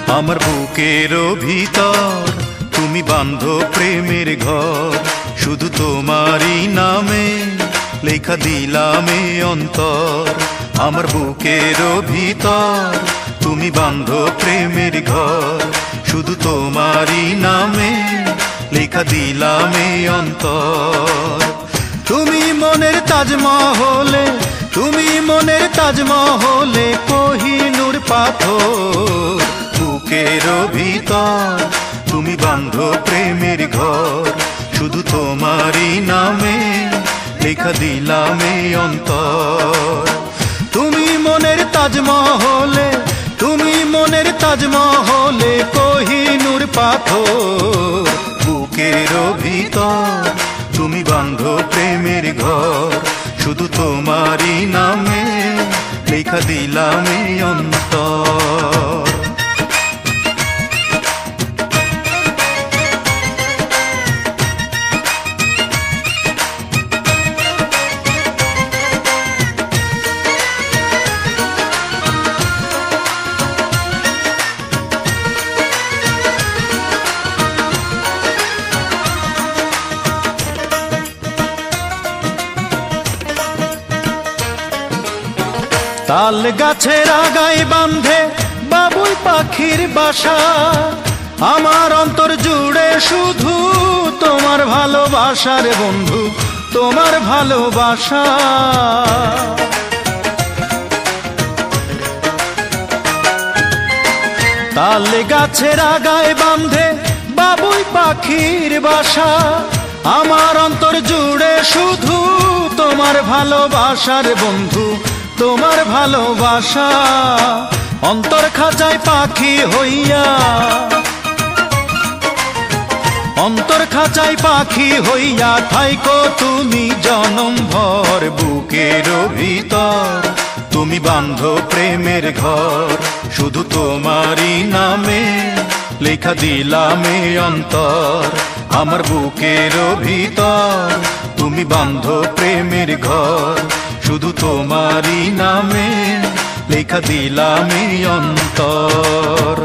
আমার বুকেরও ভিতর তুমি বাঁধো প্রেমের ঘর, শুধু তোমারই নামে লেখা দিলাম এ অন্তর। আমার বুকেরও ভিতর তুমি বাঁধো প্রেমের ঘর, শুধু তোমারই নামে লেখা দিলাম এ অন্তর। তুমি মনের তাজমহলে, তুমি মনের তাজমহলে কোহিনূর পাথর। বুকেরও ভিতর তুমি বাঁধো প্রেমের ঘর, শুধু তোমারই নামে লেখা দিলাম এ অন্তর। তুমি মনের তাজমহলে, তুমি মনের তাজমহলে কোহিনূর পাথর। বুকেরও ভিতর তুমি বাঁধো প্রেমের ঘর, শুধু তোমারই নামে লেখা দিলাম এ অন্তর। তাল গাছের আগায় বাঁধে বাবুই পাখির বাসা, আমার অন্তর জুড়ে শুধু তোমার ভালোবাসা রে বন্ধু, তোমার ভালোবাসা। তাল গাছের আগায় বাঁধে বাবুই পাখির বাসা, আমার অন্তর জুড়ে শুধু তোমার ভালোবাসা রে বন্ধু, তোমার ভালোবাসা। অন্তর খাঁচায় পাখি হইয়া, অন্তর খাঁচায় পাখি হইয়া থাইকো তুমি জনম ভর। বুকেরও ভিতর তুমি বাঁধো প্রেমের ঘর, শুধু তোমারই নামে লেখা দিলাম এ অন্তর। আমার বুকেরও ভিতর তুমি বাঁধো প্রেমের ঘর, শুধু তোমারই নামে লেখা দিলাম এ অন্তর।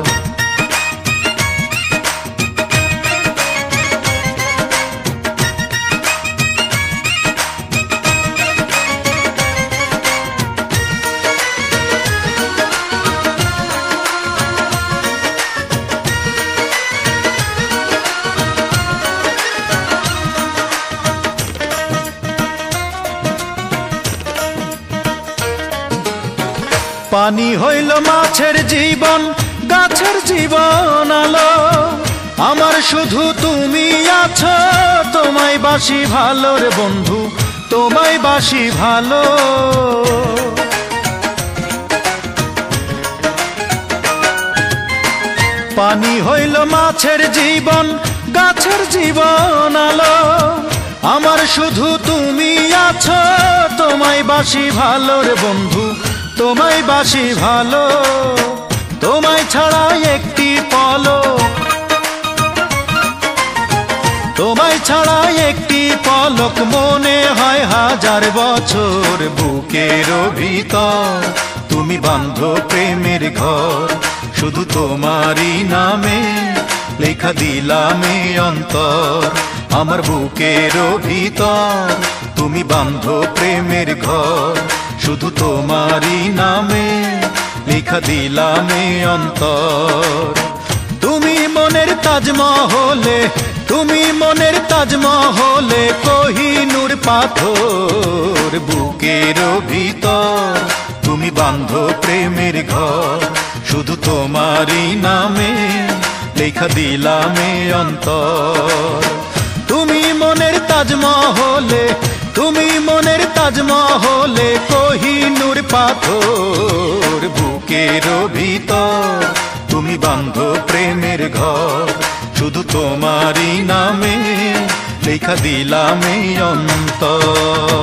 পানি হইল মাছের জীবন, গাছের জীবন আলো, আমার শুধু তুমি আছো, তোমায় বাসি ভালো রে বন্ধু, তোমায় বাসি ভালো। পানি হইল মাছের জীবন, গাছের জীবন আলো, আমার শুধু তুমি আছো, তোমায় বাসি ভালো রে বন্ধু, তোমায় বাসি ভালো। তোমায় ছাড়া একটি পলক, তোমায় ছাড়া একটি পলক মনে হয় হাজার বছর। বুকেরও ভিতর তুমি বাঁধো প্রেমের ঘর, শুধু তোমারই নামে লেখা দিলাম এ অন্তর। আমার বুকেরও ভিতর তুমি বাঁধো প্রেমের ঘর, শুধু তোমারই নামে লেখা দিলাম এ অন্তর। তুমি মনের তাজমহলে, তুমি মনের তাজমহলে কোহিনূর পাথর। বুকেরও ভিতর তুমি বাঁধো প্রেমের ঘর, শুধু তোমারই নামে লেখা দিলাম এ অন্তর। তুমি মনের তাজমহলে, তুমি মনের তাজমহলে কোহিনূর পাথর। বুকেরও ভিতর তুমি বাঁধো প্রেমের ঘর, শুধু তোমারই নামে লেখা দিলাম এ অন্তর।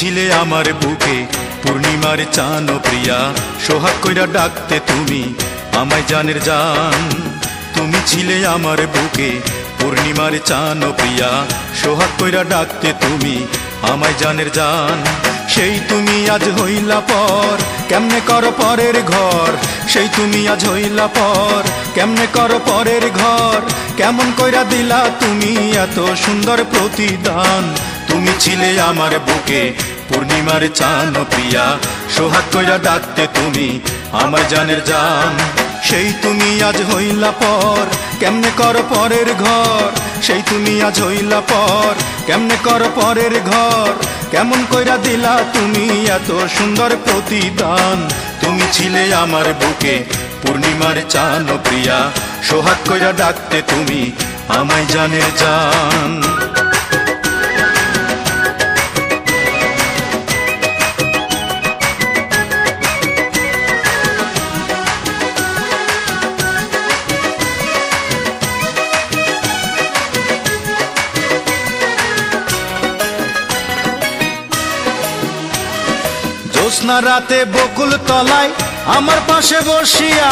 ছিলে আমার বুকে পূর্ণিমার চান প্রিয়া, সোহাগ কইরা ডাকতে তুমি আমায় জানের জান। তুমি ছিলে আমার বুকে পূর্ণিমার চান প্রিয়া, সোহাগ কইরা ডাকতে তুমি আমায় জানের জান। সেই তুমি আজ হইলা পর, কেমনে কর পরের ঘর। সেই তুমি আজ হইলা পর, কেমনে কর পরের ঘর। কেমন কইরা দিলা তুমি এত সুন্দর প্রতিদান। তুমি ছিলে আমার বুকে পূর্ণিমার চান প্রিয়া, সোহাগ কইরা ডাকতে তুমি আমার জানের জান। সেই তুমি আজ হইলা পর, কেমনে কর পরের ঘর। সেই তুমি আজ হইলা পর, কেমনে কর পরের ঘর। কেমন কইরা দিলা তুমি এত সুন্দর প্রতিদান। তুমি ছিলে আমার বুকে পূর্ণিমার চান প্রিয়া, সোহাগ কইরা ডাকতে তুমি আমায় জানের জান। জ্যোৎস্না রাতে বকুল তলায় আমার পাশে বসিয়া,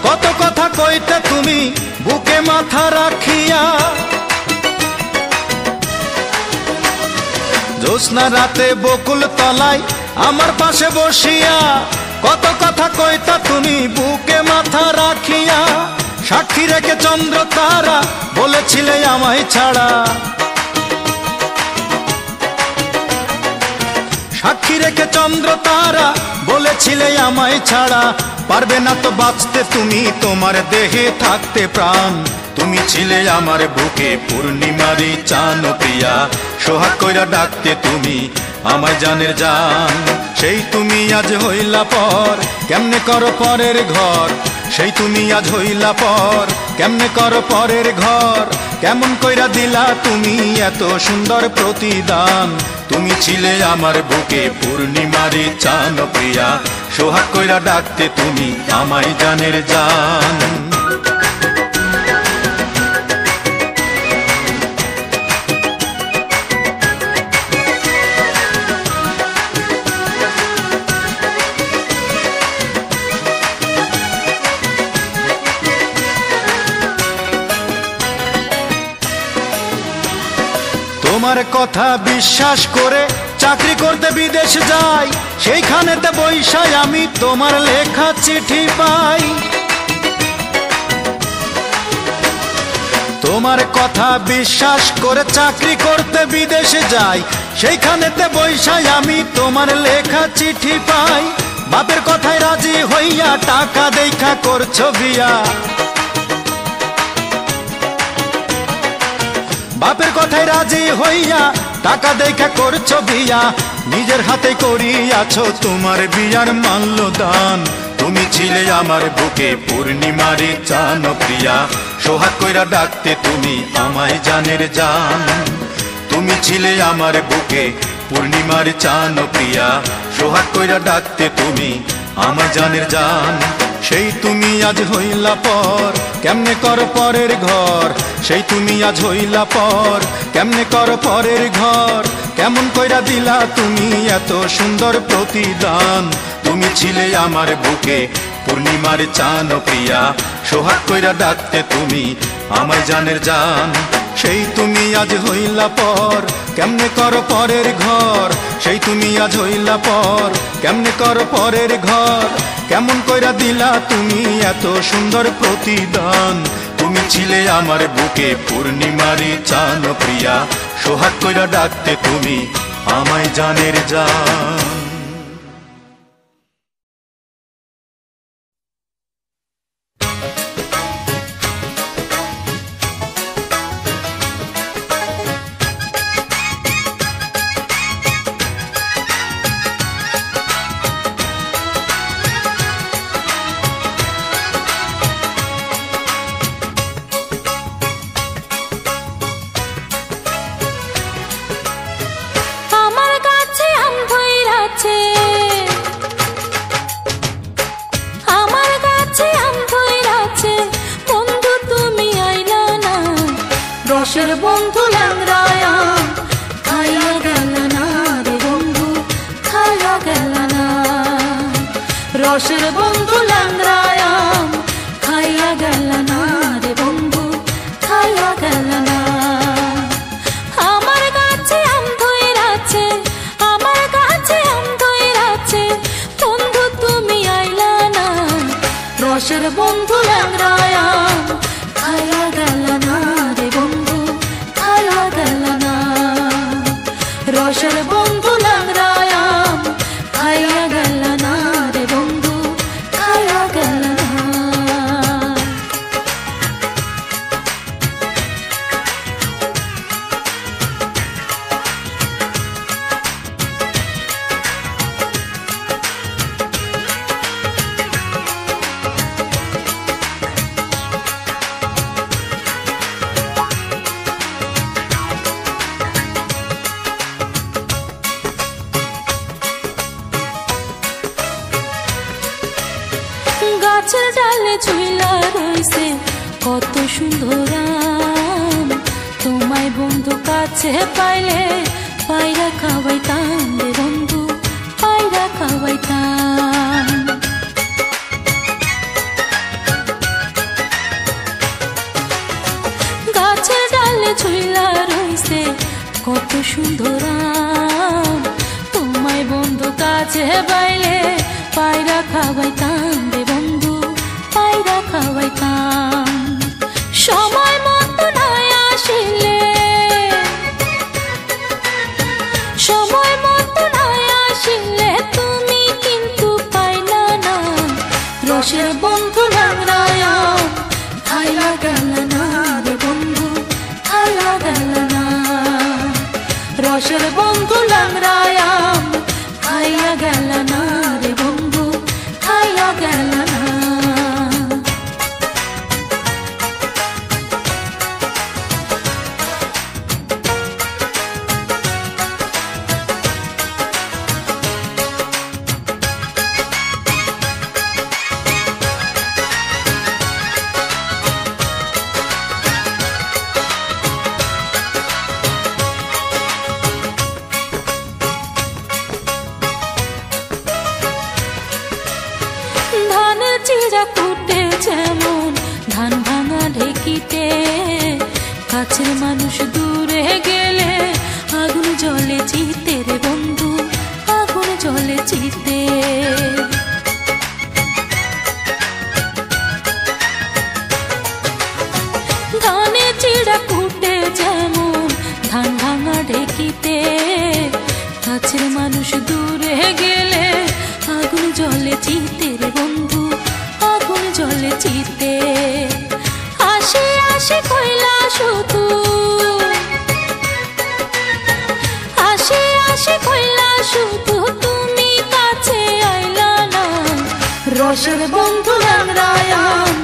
কত কথা কইতে তুমি বুকে মাথা রাখিয়া। জ্যোৎস্না রাতে বকুল তলায় আমার পাশে বসিয়া, কত কথা কইতা তুমি বুকে মাথা রাখিয়া। সাক্ষী রেখে চন্দ্র তারা বলেছিলে আমায় ছাড়া। সাক্ষী রেখে চন্দ্র তারা বলেছিলে আমায় ছাড়া। পারবে না তো বাঁচতে তুমি, তোমার দেহে থাকতে প্রাণ। তুমি ছিলে আমার বুকে পূর্ণিমারি চান প্রিয়া, সোহাগ কইরা ডাকতে তুমি আমায় জানের জান। সেই তুমি আজ হইলা পর, কেমনে কর পরের ঘর। সেই তুমি আজ হইলা পর, কেমনে কর পরের ঘর। কেমন কইরা দিলা তুমি এত সুন্দর প্রতিদান। তুমি ছিলে আমার বুকে পূর্ণিমারি চান প্রিয়া, সোহাগ কইরা ডাকতে তুমি আমায় জানের জান। তোমার কথা বিশ্বাস করে চাকরি করতে বিদেশ যাই, সেইখানেতে বৈশায় আমি তোমার লেখা চিঠি পাই। তোমার কথা বিশ্বাস করে চাকরি করতে বিদেশে যাই, সেইখানেতে বৈশায় আমি তোমার লেখা চিঠি পাই। বাপের কথায় রাজি হইয়া টাকা দেখা করছো বিয়া। বাপের কথায় রাজি হইয়া টাকা দেখা করছো বিয়া। নিজের হাতে করিয়াছো তোমার বিয়ার মাল্য দান। তুমি ছিলে আমার বুকে পূর্ণিমারি চান প্রিয়া, সোহাগ কইরা ডাকতে তুমি আমায় জানের জান। তুমি ছিলে আমার বুকে পূর্ণিমারি চান প্রিয়া, সোহাগ কইরা ডাকতে তুমি আমায় জানের জান। সেই তুমি আজ হইলা পর, কেমনে কর পরের ঘর। সেই তুমি আজ হইলা পর, কেমনে কর পরের ঘর। কেমন কইরা দিলা তুমি এত সুন্দর প্রতিদান। তুমি ছিলে আমার বুকে পূর্ণিমার চান প্রিয়া, সোহাগ কইরা ডাকতে তুমি আমায় জানের জান। সেই তুমি আজ হইলা পর, কেমনে কর পরের ঘর। সেই তুমি আজ হইলা পর, কেমনে কর পরের ঘর। কেমন কইরা দিলা তুমি এত সুন্দর প্রতিদান। তুমি ছিলে আমার বুকে পূর্ণিমারি চান প্রিয়া, সোহাগ কইরা ডাকতে তুমি আমায় জানের জান। বন্ধু ল্যাংরায়া খাইয়া গেল না রে বন্ধু। রসের বন্ধু ল্যাংরায়াম খাইয়া গেল না রে বন্ধু, খাইয়া গেল না। আমার গাছে আম ধইরাছে, আমার গাছে আম ধইরাছে, বন্ধু তুমি আইলা না। রসের বন্ধু ল্যাংরায়াম খাইয়া গেল না রে বন্ধু, খাইয়া গেল না। রসের বন্ধু ল্যাংরায়াম খাইয়া গেল না রে বন্ধু, খাইয়া গেল না। গাছের ডালে ঝুলা রইছে কত সুন্দর আম, তোমায় বন্ধু কাছে পাইলে পায়রা খাওয়াইতাম রে বন্ধু, পায়রা খাওয়াইতাম। গাছের ডালে ঝুলা রইছে কত সুন্দর আম, তোমায় বন্ধু কাছে পাইলে পায়রা খাওয়াইতাম রে বন্ধু, পায়রা খাওয়াইতাম। সময় মতো নাই আসিলে, সময় মতো নাই আসিলে তুমি কিন্তু পাইলা না। রসের বন্ধু ল্যাংরায়াম খাইয়া গেল না রে বন্ধু, খাইয়া গেল না। রসের বন্ধু ল্যাংরায়াম খাইয়া গেল না রে বন্ধু, খাইয়া গেল না। ধানের চিরা কুটে যেমন ধান ভাঙা ঢেকিতে, কাছের মানুষ দূরে গেলে আগুন জ্বলে চিতে রে বন্ধু, আগুন জ্বলে চিতে। ধানের চিরা কুটে যেমন ধান ভাঙা ঢেকিতে, কাছের মানুষ দূরে গেলে আগুন জ্বলে চিতে রে বন্ধু, আগুন জ্বলে চিতে। আসে আসে কইলা শুধু, আসে আসে কইলা শুধু তুমি কাছে আইলা না। রসের বন্ধু ল্যাংরায়াম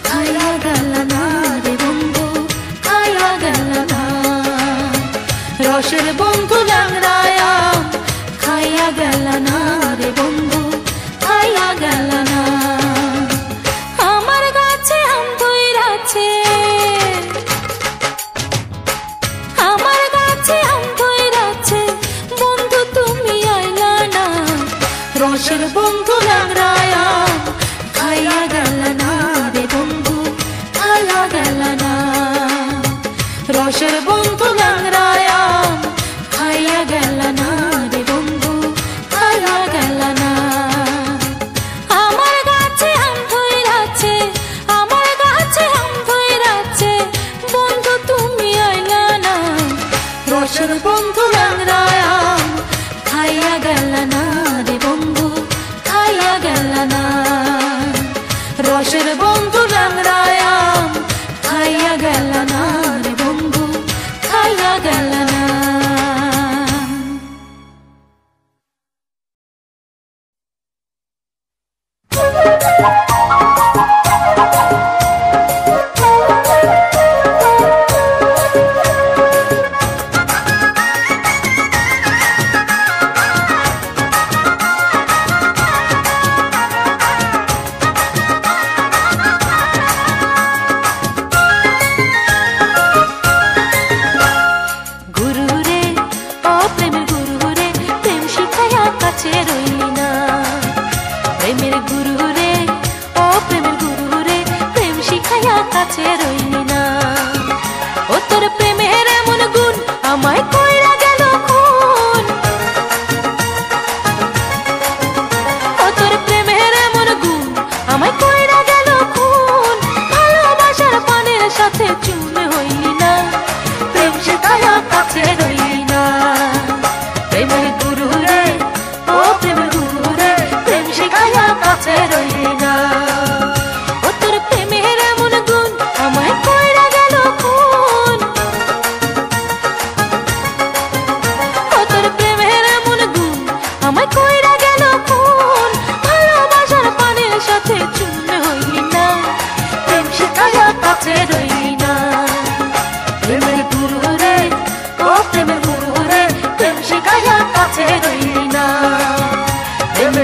খাইয়া গেল না রে বন্ধু, খাইয়া গেল না। রসের বন্ধু ল্যাংরায়াম খাইয়া গেল না রে বন্ধু, খাইয়া গেল না। আমার গাছে আম ধইরাছে, আমার গাছে আম ধইরাছে, বন্ধু তুমি আইলা না। রসের বন্ধু ল্যাংরায়াম খাইয়া গেল না রে বন্ধু, খাইয়া গেল না। রসের বন্ধু ল্যাংরায়াম খাইয়া গেল না রে বন্ধু, খাইয়া গেল না। আমার গাছে আম ধইরাছে, আমার গাছে আম ধইরাছে, বন্ধু তুমি আইলা না। রসের বন্ধু ল্যাংরায়াম খাইয়া গেল না রে বন্ধু, খাইয়া গেল না। রসের বন্ধু ল্যাংরায়াম খাইয়া গেল না রে বন্ধু, খাইয়া গেল না।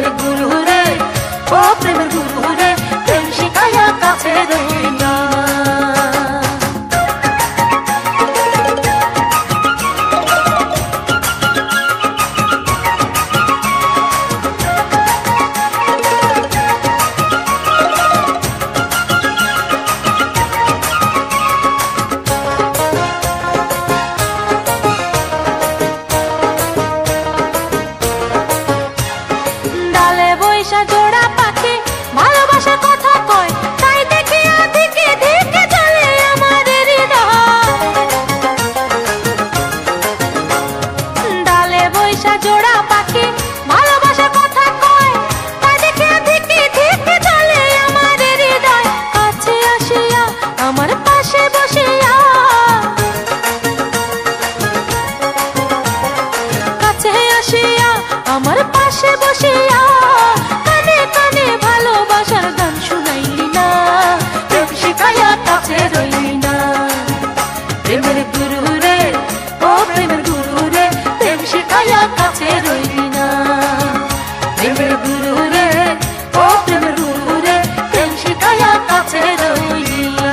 প্রেমের গুরু রে, ও প্রেমের গুরু রে, প্রেম শিখাইয়া কাছে রইলি না। জোড়া পাখি ভালোবাসার কথা কয়, তাই দেখিয়া দিকে দিকে চলে আমার হৃদয়। ডালে বৈশা জোড়া পাখি ভালোবাসার কথা কয়, তাই দেখিয়া দিকে দিকে চলে আমার হৃদয়। কাছে আসিয়া আমার পাশে বসিয়া, কাছে আসিয়া আমার পাশে বসিয়া কানে কানে ভালোবাসার গান শুনাইলি না, প্রেম শিখাইয়া কাছে রইলি না। প্রেমের গুরু রে, ও প্রেমের গুরু রে, প্রেম শিখাইয়া কাছে রইলি না। প্রেমের গুরু রে, ও প্রেমের গুরু রে, প্রেম শিখাইয়া কাছে রইলি না।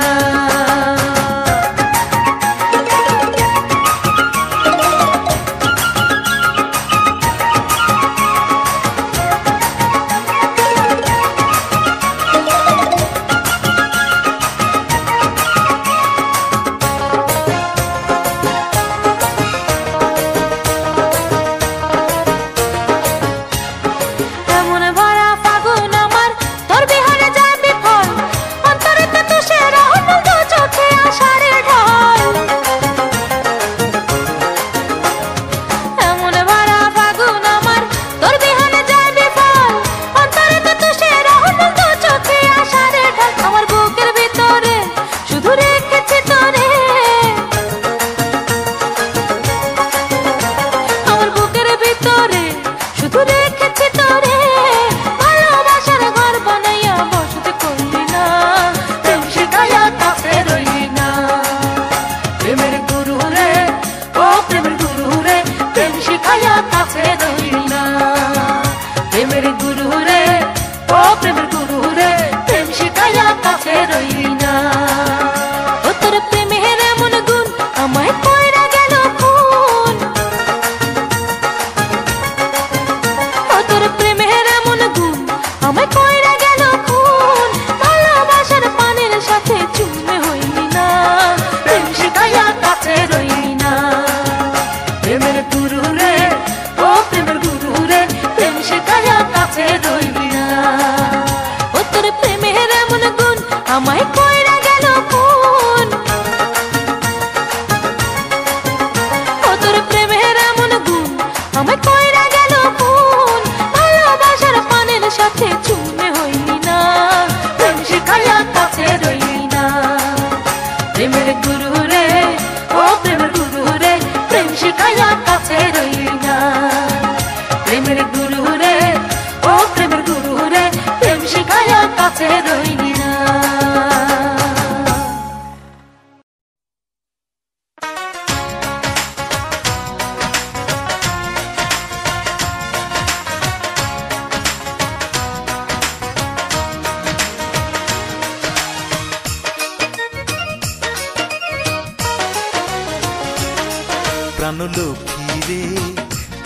প্রাণলক্ষ্মী রে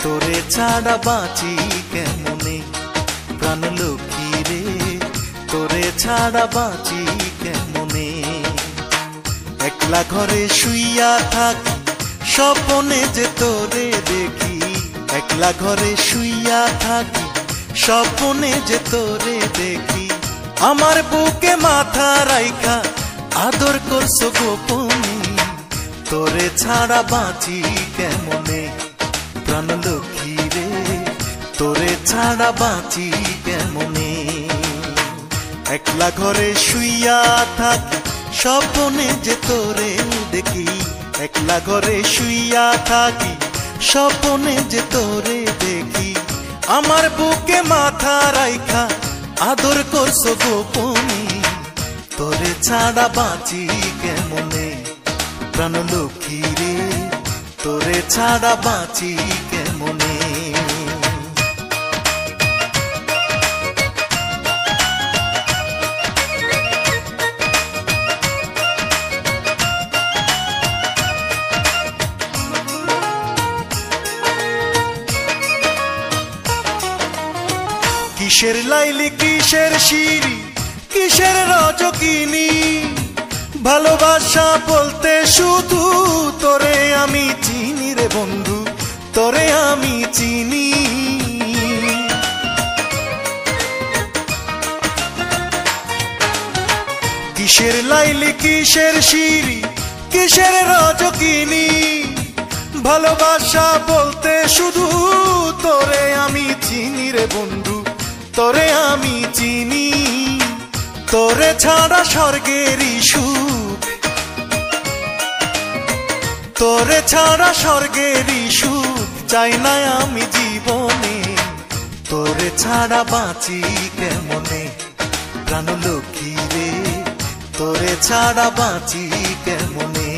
তোরে ছাড়া বাঁচি কেমনে, প্রাণলক্ষ্মী রে তোরে ছাড়া বাঁচি কেমনে। একলা ঘরে শুইয়া থাকি স্বপনে যে তোরে দেখি, একলা ঘরে শুইয়া থাকি স্বপনে যে তোরে দেখি। আমার বুকে মাথা রাইখা আদর করছো গোপনে, তোরে ছাড়া বাঁচি কেমনে। প্রাণলক্ষ্মী রে তোরে ছাড়া বাঁচি কেমনে। একলা ঘরে শুইয়া থাকি স্বপনে যে তোরে দেখি, একলা ঘরে শুইয়া থাকি স্বপনে যে তোরে দেখি। আমার বুকে মাথা রাইখা আদর করছো গোপনে, তোরে ছাড়া বাঁচি কেমনে। প্রাণলক্ষ্মী রে তোরে ছাড়া বাঁচি কেমনে। কিসের লাইলি কিসের শিরি কিসের রজকিনী ভালোবাসা বলতে শুধু তোরে আমি চিনি রে বন্ধু তোরে আমি চিনি কিসের লাইলি কিসের শিরি কিসের রজকিনী ভালোবাসা বলতে শুধু তোরে আমি চিনি রে বন্ধু তোরে আমি চিনি তোরে ছাড়া স্বর্গেরই সুখ তোরে ছাড়া স্বর্গেরই সুখ চাই না আমি জীবনে তোরে ছাড়া বাঁচি কেমনে প্রাণ লক্ষ্মী রে তোরে ছাড়া বাঁচি কেমনে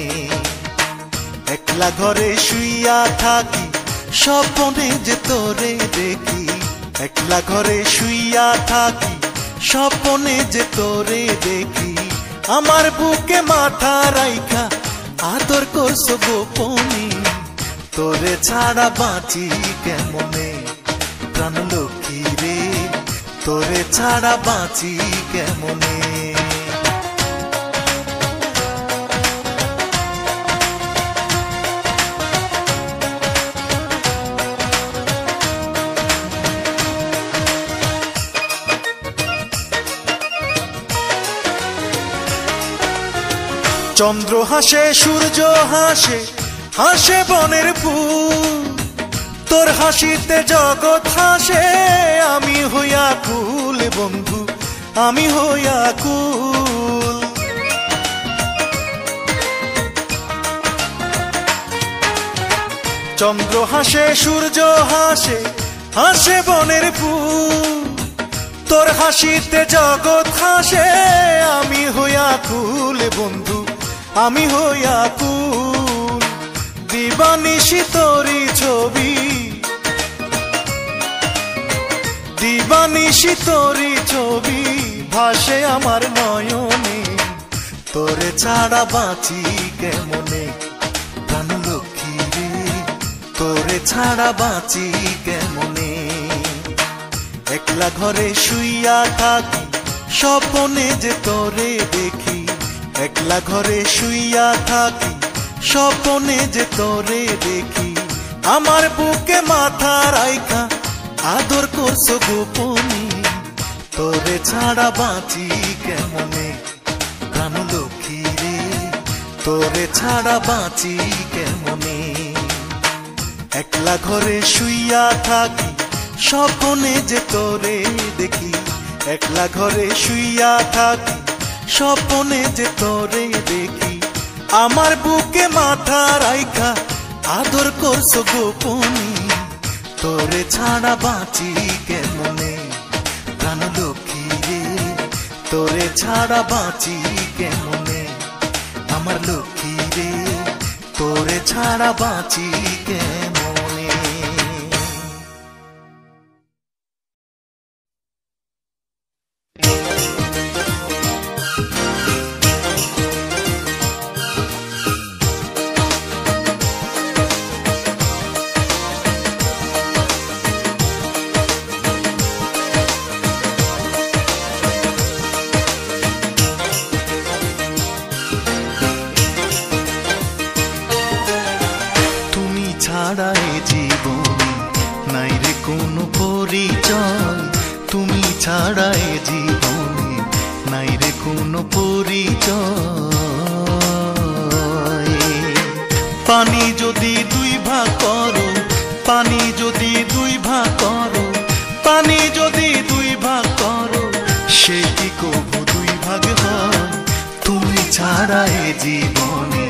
একলা ঘরে শুইয়া থাকি স্বপ্নে যে তোরে দেখি একলা ঘরে শুইয়া থাকি স্বপ্নে যে তোরে দেখি আমার বুকে মাথা রাইখা আদর করছো গোপনে তোরে ছাড়া বাঁচি কেমনে প্রাণ লক্ষ্মী রে তোরে ছাড়া বাঁচি কেমনে চন্দ্র হাসে সূর্য হাসে হাসে বনের ফুল তোর হাসিতে জগৎ হাসে আমি হইয়া কুল বন্ধু আমি হইয়া কুল চন্দ্র হাসে সূর্য হাসে হাসে বনের ফুল তোর হাসিতে জগৎ হাসে আমি হইয়া কুল বন্ধু আমি হইয়া কুল দিবানিশি তোরি ছবি দিবানিশি তোরি ছবি ভাসে আমার নয়নে তোরে ছাড়া বাঁচি কেমনে প্রাণ লক্ষ্মী রে তোরে ছাড়া বাঁচি কেমনে একলা ঘরে শুইয়া থাকি স্বপ্নে যে তোরে দেখি একলা ঘরে শুইয়া থাকি স্বপ্নে যে তোরে দেখি আমার বুকে মাথা রাইখা আদর করছো গোপনে তোরে ছাড়া বাঁচি কেমনে প্রাণ লক্ষ্মী রে তোরে ছাড়া বাঁচি কেমনে একলা ঘরে শুইয়া থাকি স্বপ্নে যে তোরে দেখি একলা ঘরে শুইয়া থাকি স্বপ্নে যে তোরে দেখি আমার বুকে মাথা রাইখা আদর করছো গোপনে তোরে ছাড়া বাঁচি কেমনে প্রাণ লক্ষ্মী রে তোরে ছাড়া বাঁচি কেমনে আমার লক্ষ্মী রে তোরে ছাড়া বাঁচি কেমনে ছাড়াই জীবনে নাই রে কোনো পরিচয় পানি যদি দুই ভাগ করো পানি যদি দুই ভাগ করো পানি যদি দুই ভাগ করো সে কি কবু দুই ভাগ হয় তুমি ছাড়াই জীবনে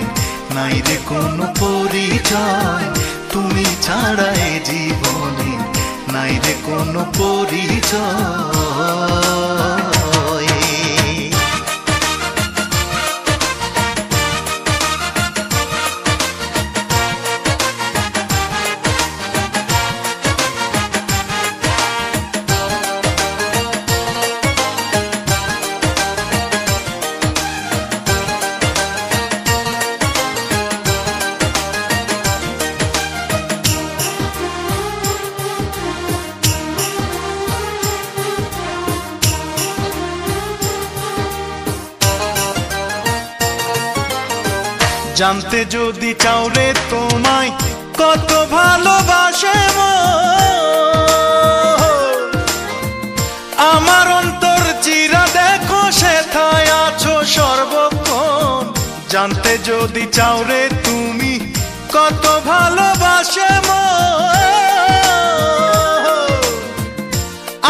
নাই রে কোনো পরিচয় তুমি ছাড়াই জীবনে নাই রে কোনো পরিচয় জানতে যদি চাও রে তোমায় কত ভালোবাসে আমার অন্তর চিরা দেখো সেথায় আছো সর্বক্ষণ। জানতে যদি চাও রে তুমি কত ভালোবাসে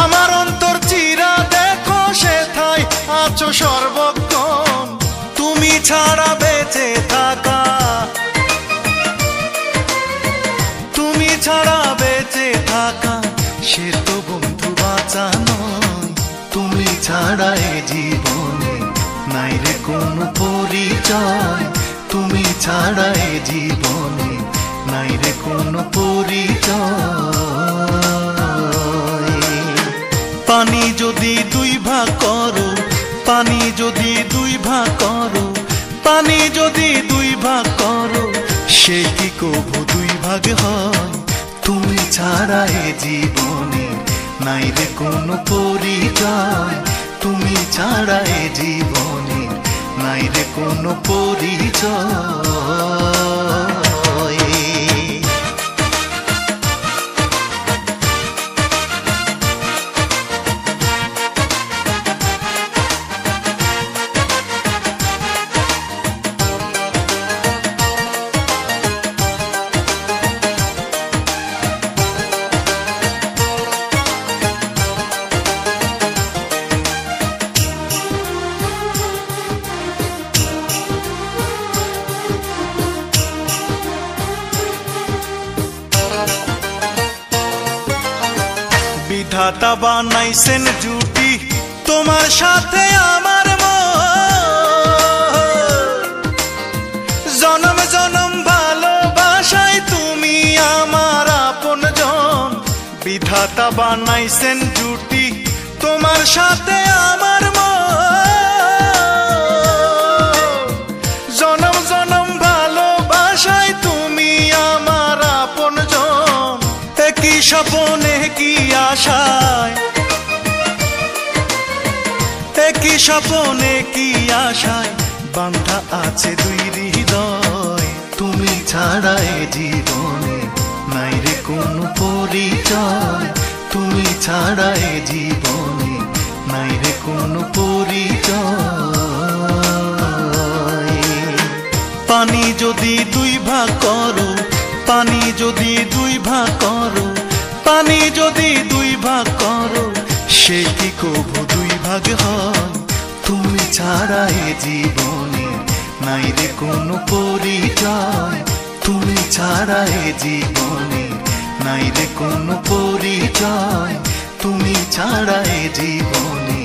আমার অন্তর চিরা দেখো সেথায় আছো সর্বক্ষণ। তুমি ছাড়া বেঁচে থাকা, তুমি ছাড়া বেঁচে থাকা সে তো বন্ধু বাঁচা নয়। তুমি ছাড়া এ জীবনে নাই রে কোনো পরিচয়, তুমি ছাড়া এ জীবনে নাই রে কোনো পরিচয়। পানি যদি দুই ভাগ করো, পানি যদি দুই ভাগ করো, পানি যদি দুই ভাগ করো সে কি কবু দুই ভাগ হয়। তুমি ছাড়া এ জীবনে নাই রে কোনো পরিচয়, তুমি ছাড়া এ জীবনে নাই রে কোনো পরিচয়। বিধাতা বানাইছেন জুটি তোমার সাথে আমার জনম জনম ভালোবাসায় তুমি আমার আপনজন। বিধাতা বানাইছেন জুটি তোমার সাথে আমার জনম জনম ভালোবাসায় তুমি আমার আপনজন। একই স্বপনে কি আশায়, একই স্বপনে কি আশায় বান্ধা আছে দুই হৃদয়। তুমি ছাড়া এ জীবনে নাই রে কোনো পরিচয়, তুমি ছাড়া এ জীবনে নাই রে কোনো পরিচয়। পানি যদি দুই ভাগ করো, পানি যদি দুই ভাগ করো, পানি যদি দুই ভাগ করো সে কি কবু দুই ভাগ হয়। তুমি ছাড়া এ জীবনে নাই রে কোনো পরিচয়, তুমি ছাড়া এ জীবনে নাই রে কোনো পরিচয়, তুমি ছাড়া এ জীবনে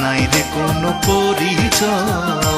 নাই রে কোনো পরিচয়।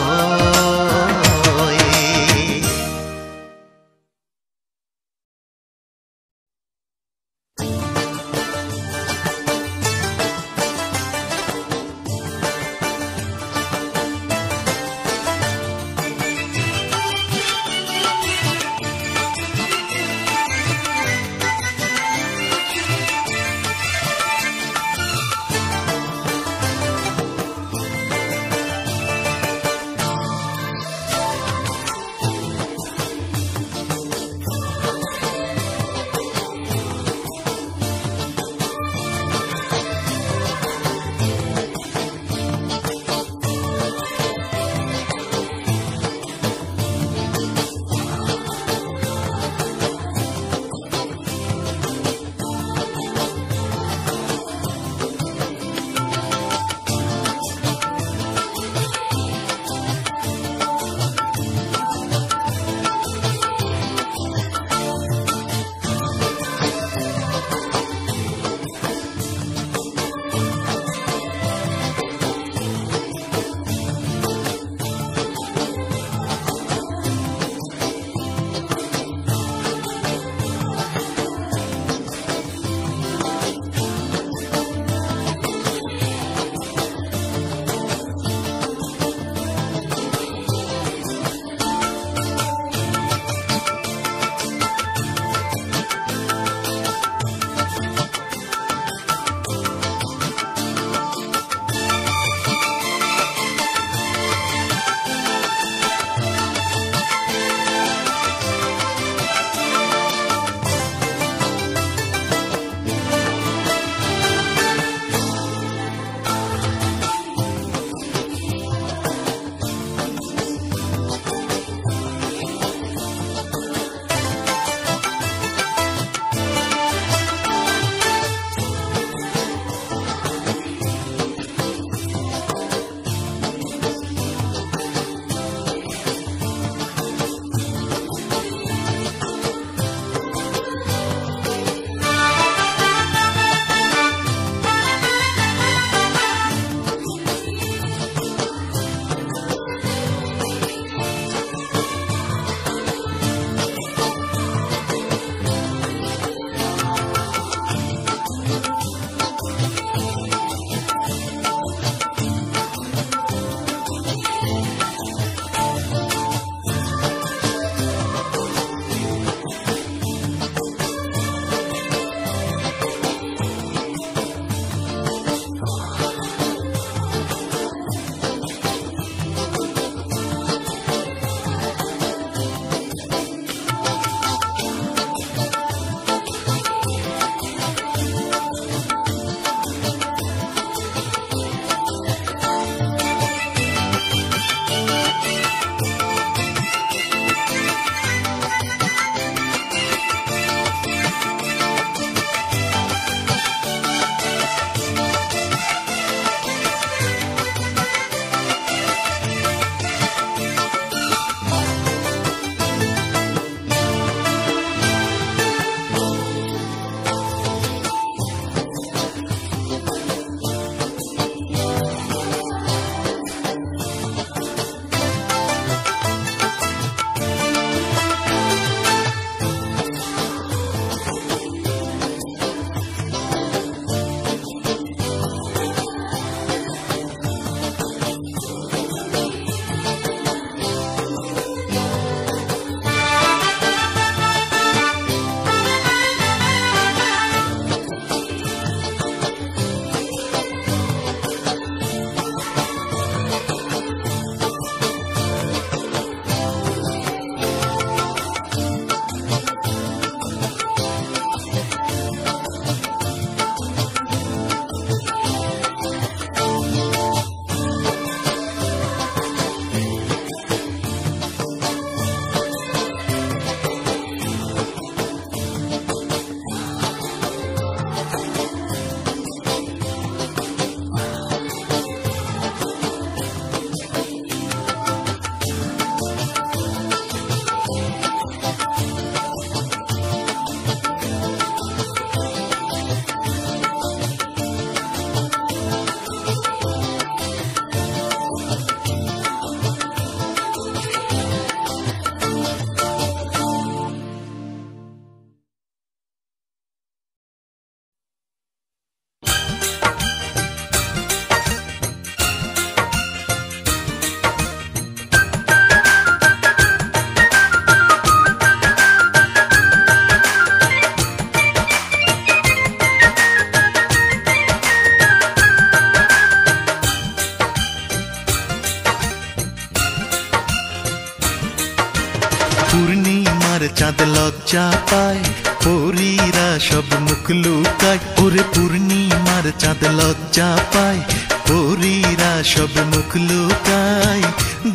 চাঁদ লজ্জা পায়, পরীরা সব মুখ লুকায়। ওরে পূর্ণিমার চাঁদ লজ্জা পায়, পরীরা সব মুখ লুকায়।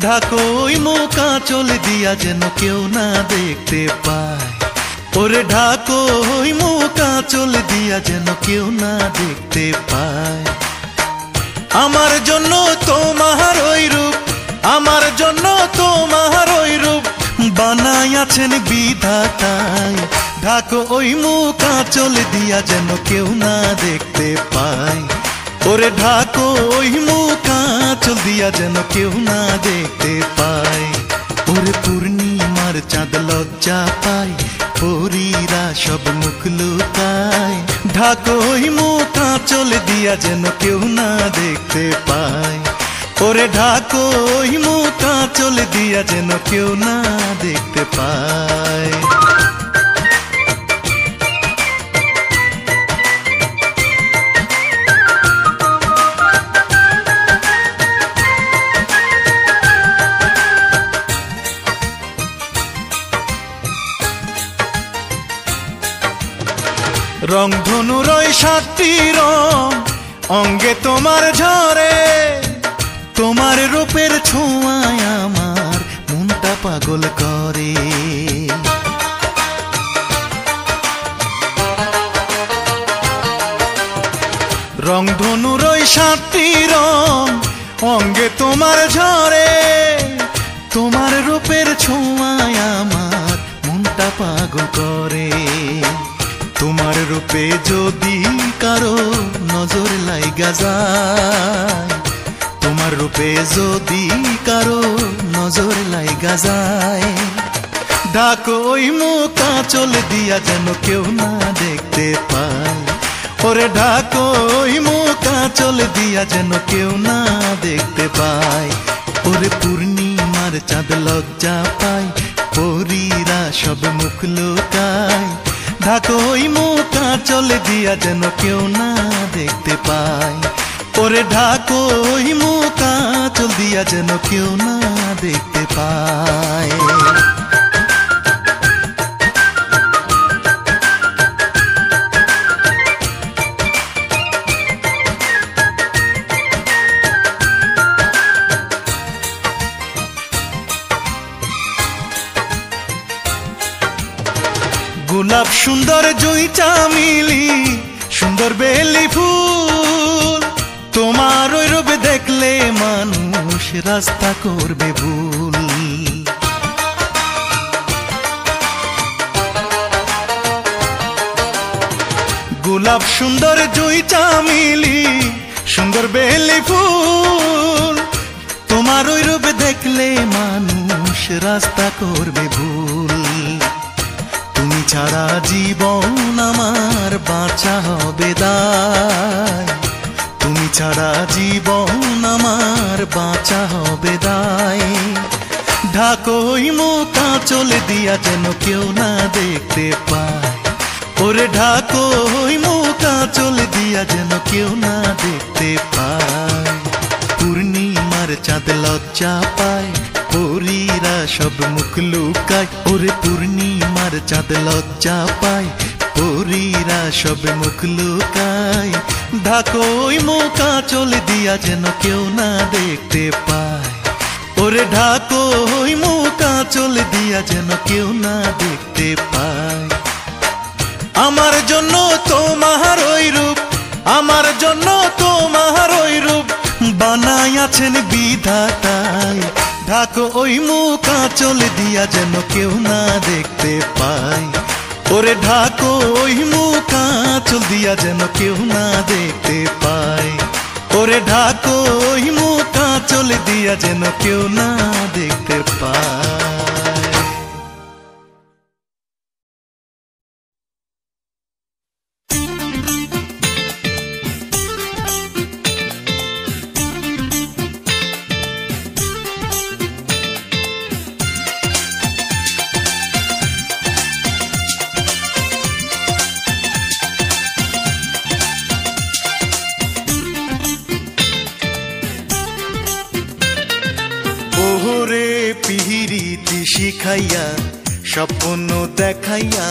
ঢাকো ওই মুখ আঁচল দিয়া যেন কেউ না দেখতে পায়। ওরে ঢাকো ওই মুখ আঁচল দিয়া যেন কেউ না দেখতে পায়। আমার জন্য তোমার ওই রূপ, আমার জন্য তোমার ওই রূপ বানাইয়াছেন বিধাতাই। ঢাকো ওই মুখ আঁচল দিয়া যেন কেউ না দেখতে পায়। ওরে ঢাকো ওই মুখ আঁচল দিয়া যেন কেউ না দেখতে পায়। ওরে পূর্ণিমার চাঁদ লজ্জা পায়, পরীরা সব মুখ লুকায়। ঢাকো ওই মুখ আঁচল দিয়া যেন কেউ না দেখতে পায়। ওরে ঢাকো ওই মুখ আঁচল দিয়া যেন কেউ না দেখতে পায়। রংধনুর ওই 7টি রং অঙ্গে তোমার ঝরে। তোমার রূপের ছোঁয়ায় আমার মনটা পাগল করে। রংধনুর ওই 7টি রং অঙ্গে তোমার ঝরে। তোমার রূপের ছোঁয়ায় আমার মনটা পাগল করে। তোমার রূপে যদি কারো নজর লাইগা যায়, তোমার রূপে যদি কারো নজর লাইগা যায়। ঢাকো ওই মুখ আঁচল দিয়া যেন কেউ না দেখতে পায়। ওরে ঢাকো ওই মুখ আঁচল দিয়া যেন কেউ না দেখতে পায়। ওরে পূর্ণিমার চাঁদ লজ্জা পায়, পরীরা সব মুখ লুকায়। ঢাকো ওই মুখ আঁচল দিয়া যেন কেউ না দেখতে পায়। ওরে ঢাকো ওই মুখ আঁচল দিয়া যেন কেউ না দেখতে পায়। গোলাপ সুন্দর জুই চামিলি সুন্দর বেলি ফুল। তোমার ওই রূপ দেখলে মানুষ রাস্তা করবে ভুল। গোলাপ সুন্দর জুই চামিলি সুন্দর বেলি ফুল। তোমার ওই রূপ দেখলে মানুষ রাস্তা করবে ভুল। তুমি ছাড়া জীবন আমার বাঁচা হবে দায়। তুমি ছাড়া জীবন আমার বাঁচা হবে দায়। ঢাকো ওই মুখ আঁচল দিয়া যেন কেউ না দেখতে পায়। ওরে ঢাকো ওই মুখ আঁচল দিয়া যেন কেউ না দেখতে পায়। পূর্ণিমার চাঁদ লজ্জা পায়, পরীরা সব মুখ লুকায়। ওরে পূর্ণিমার চাঁদ লজ্জা পায়, পরীরা সব মুখ লুকায়। ঢাকো ওই মুখ আঁচল দিয়া যেন কেউ না দেখতে পায়। ওরে ঢাকো ওই মুখ আঁচল দিয়া যেন কেউ না দেখতে পায়। আমার জন্য তোমার ওই রূপ, আমার জন্য তোমার ওই রূপ বানাইয়াছেন বিধাতাই। ঢাকো ওই মুখ আঁচল দিয়া যেন কেউ না দেখতে পায়। ওরে ঢাকো ওই মুখ আঁচল দিয়া যেন কেউ না দেখতে পায়। ওরে ঢাকো ওই মুখ আঁচল দিয়া যেন কেউ না দেখতে পায়। শিখাইয়া স্বপ্ন দেখাইয়া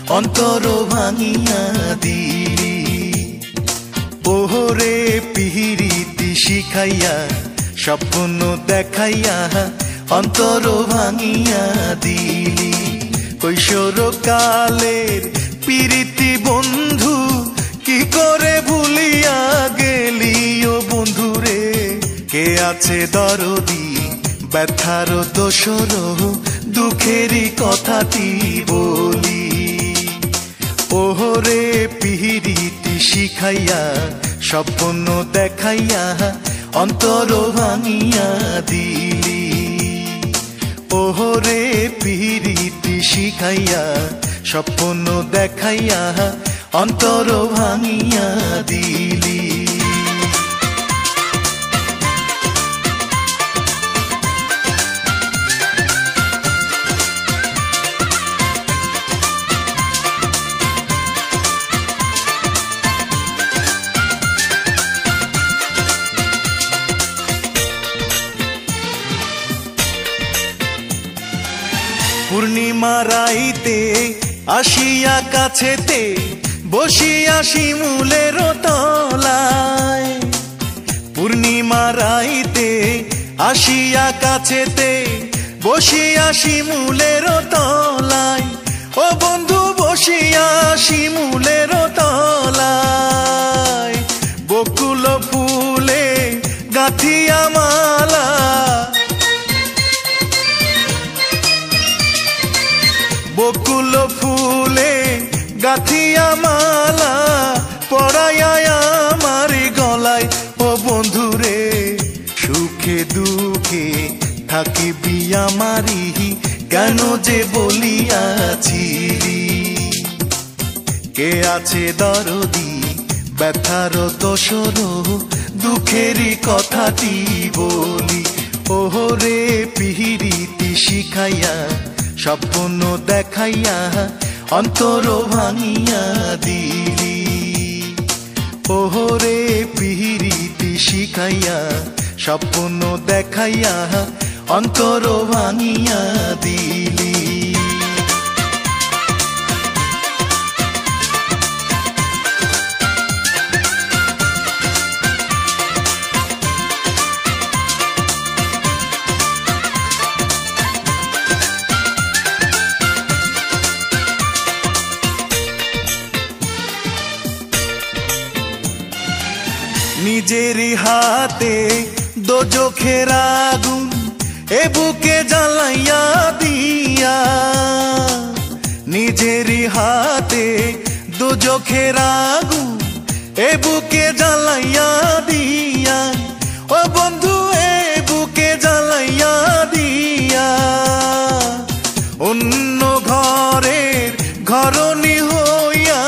অন্তর ভাঙিয়া দিলি ওহরে পিহিরিতি শিখাইয়া স্বপ্ন দেখাইয়া অন্তর ভাঙিয়া দিলি কৈশোর কালের প্রীতি বন্ধু কি করে ভুলিয়া গেলি ও বন্ধুরে কে আছে দরদি ব্যথার দোসর দুঃখেরই কথাটি বলি ওহরে পিহিরিতি শিখাইয়া স্বপ্ন দেখাইয়া অন্তর ভাঙিয়া দিলি ওহরে পিহিরিতি শিখাইয়া স্বপ্ন দেখাইয়া অন্তর ভাঙিয়া দিলি পূর্ণিমা রাইতে আসিয়া কাছেতে বসিয়া শিমুলের তলায় পূর্ণিমা রাইতে আসিয়া কাছেতে বসিয়া শিমুলের তলায় ও বন্ধু বসিয়া শিমুলের তলায় বকুল ফুলে গাঁথিয়া মালা বকুল ফুলে গাঁথিয়া মালা পরাইয়া আমার গলায় ও বন্ধুরে সুখে দুঃখে থাকিবি আমারি কেন যে বলিয়াছিলি কে আছে দরদি ব্যথার দোসর দুঃখেরই কথাটি বলি ওহরে পিহিরিতি শিখাইয়া স্বপ্ন দেখাইয়া অন্তর ভাঙিয়া দিলি ওহরে পিহিরিতি শিখাইয়া স্বপ্ন দেখাইয়া অন্তর ভাঙিয়া দিলি নিজের হাতে দোজখের আগুন এ বুকে জ্বালাইয়া দিয়া নিজের হাতে দোজখের আগুন এ বুকে জ্বালাইয়া দিয়া ও বন্ধু এ বুকে জ্বালাইয়া দিয়া অন্য ঘরের ঘরণী হইয়া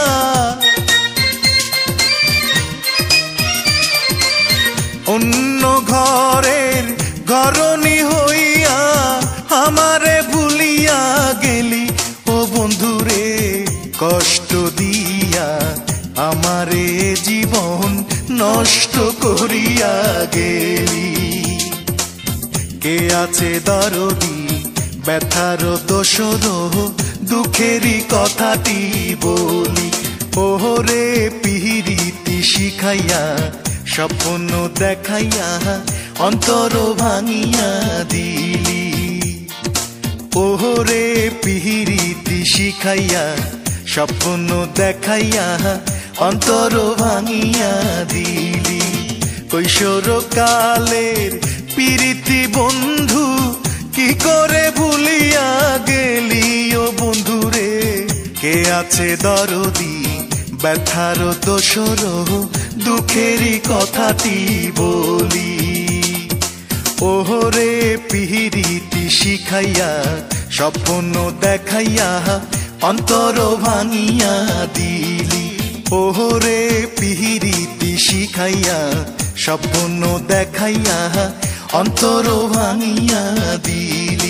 অন্য ঘরের ঘরণী হইয়া আমারে ভুলিয়া গেলি ও বন্ধুরে কষ্ট দিয়া আমারে জীবন নষ্ট করিয়া গেলি কে আছে দরদি ব্যথার দোসর দুঃখেরই কথাটি বলি ওহরে পিহিরিতি শিখাইয়া স্বপ্ন দেখাইয়া অন্তর ভাঙিয়া দিলি ওহরে পিহিরিতি শিখাইয়া স্বপ্ন দেখাইয়া অন্তর ভাঙিয়া দিলি কৈশোর কালের প্রীতি বন্ধু কি করে ভুলিয়া গেলি ও বন্ধুরে কে আছে দরদি ব্যথার দোসর দুঃখেরই কথাটি বলি ওহরে পিহিরিতি শিখাইয়া স্বপ্ন দেখাইয়া অন্তর ভাঙিয়া দিলি ওহরে পিহিরিতি শিখাইয়া স্বপ্ন দেখাইয়া অন্তর ভাঙিয়া দিলি